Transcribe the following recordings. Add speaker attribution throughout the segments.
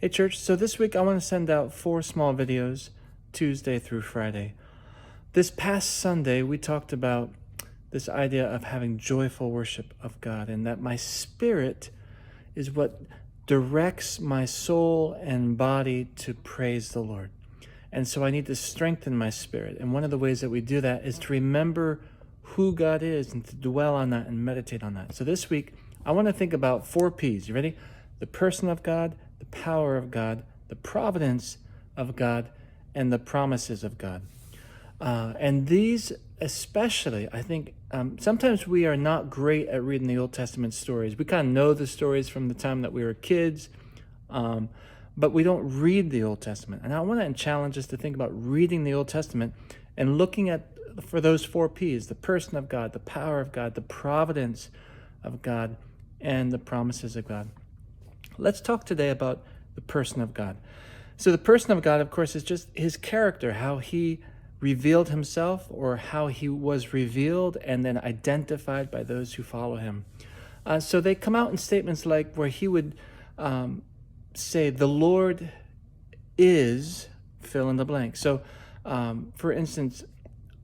Speaker 1: Hey church, so this week I want to send out 4 small videos, Tuesday through Friday. This past Sunday we talked about this idea of having joyful worship of God, and that my spirit is what directs my soul and body to praise the Lord. And so I need to strengthen my spirit. And one of the ways that we do that is to remember who God is and to dwell on that and meditate on that. So this week I want to think about 4 P's. You ready? The person of God, the power of God, the providence of God, and the promises of God. And these especially, I think, sometimes we are not great at reading the Old Testament stories. We kind of know the stories from the time that we were kids, but we don't read the Old Testament. And I want to challenge us to think about reading the Old Testament and looking at, for those 4 P's, the person of God, the power of God, the providence of God, and the promises of God. Let's talk today about the person of God. So the person of God, of course, is just his character, how he revealed himself, or how he was revealed and then identified by those who follow him. So they come out in statements like where he would say, the Lord is, fill in the blank. So for instance,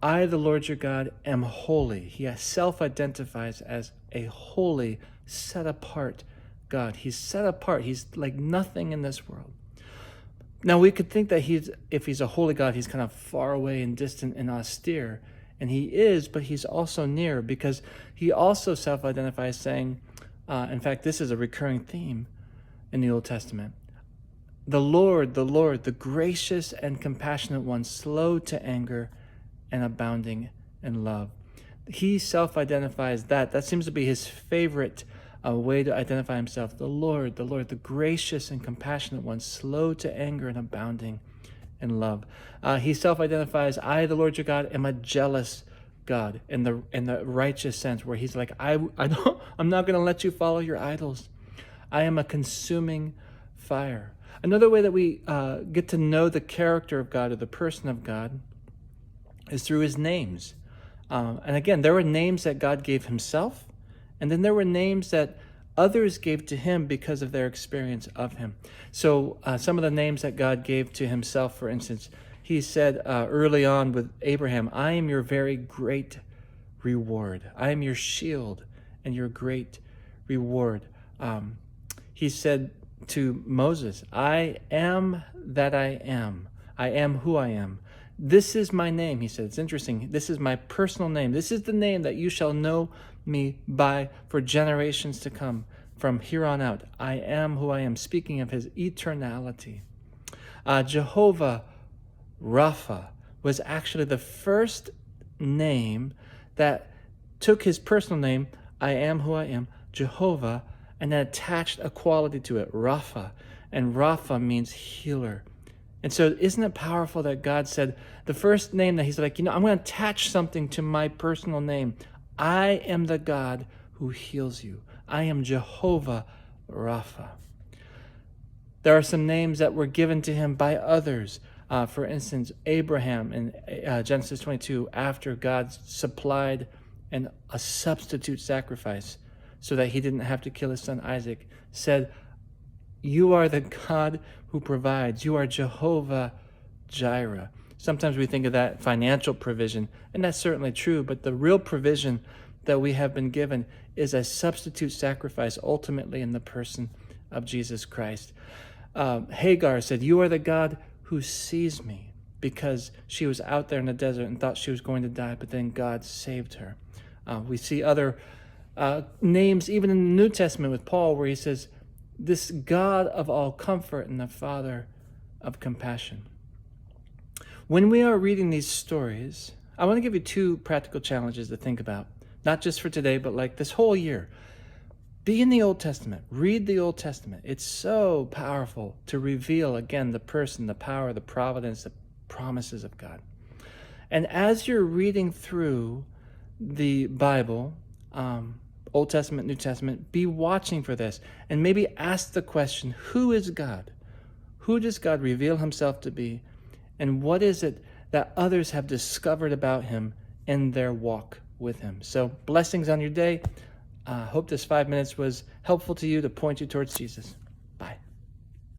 Speaker 1: I, the Lord your God, am holy. He self-identifies as a holy, set-apart God. He's set apart. He's like nothing in this world. Now we could think that if he's a holy God, he's kind of far away and distant and austere. And he is, but he's also near, because he also self-identifies saying, in fact, this is a recurring theme in the Old Testament. The Lord, the gracious and compassionate one, slow to anger and abounding in love. He self-identifies that. That seems to be his favorite way to identify himself. The Lord, the gracious and compassionate one, slow to anger and abounding in love. He self-identifies, I, the Lord your God, am a jealous God, in the righteous sense, where he's like, I'm not going to let you follow your idols. I am a consuming fire. Another way that we get to know the character of God, or the person of God, is through his names. And again, there were names that God gave himself, and then there were names that others gave to him because of their experience of him. So some of the names that God gave to himself, for instance, he said early on with Abraham, I am your very great reward. I am your shield and your great reward. He said to Moses, I am that I am. I am who I am. This is my name, he said. It's interesting. This is my personal name. This is the name that you shall know me by for generations to come. From here on out, I am who I am, speaking of his eternality. Jehovah Rapha was actually the first name that took his personal name, I am who I am, Jehovah, and then attached a quality to it, Rapha. And Rapha means healer. And so isn't it powerful that God said, the first name that he's like, I'm going to attach something to my personal name. I am the God who heals you. I am Jehovah Rapha. There are some names that were given to him by others. For instance, Abraham in Genesis 22, after God supplied a substitute sacrifice so that he didn't have to kill his son Isaac, said, you are the God who provides. You are Jehovah Jireh. Sometimes we think of that financial provision, and that's certainly true, but the real provision that we have been given is a substitute sacrifice, ultimately in the person of Jesus Christ. Hagar said, you are the God who sees me, because she was out there in the desert and thought she was going to die, but then God saved her. We see other names, even in the New Testament with Paul, where he says, this God of all comfort and the Father of compassion. When we are reading these stories, I want to give you 2 practical challenges to think about, not just for today, but like this whole year. Be in the Old Testament. Read the Old Testament. It's so powerful to reveal, again, the person, the power, the providence, the promises of God. And as you're reading through the Bible, Old Testament, New Testament, be watching for this and maybe ask the question, who is God? Who does God reveal himself to be? And what is it that others have discovered about him in their walk with him? So blessings on your day. Hope this 5 minutes was helpful to you to point you towards Jesus.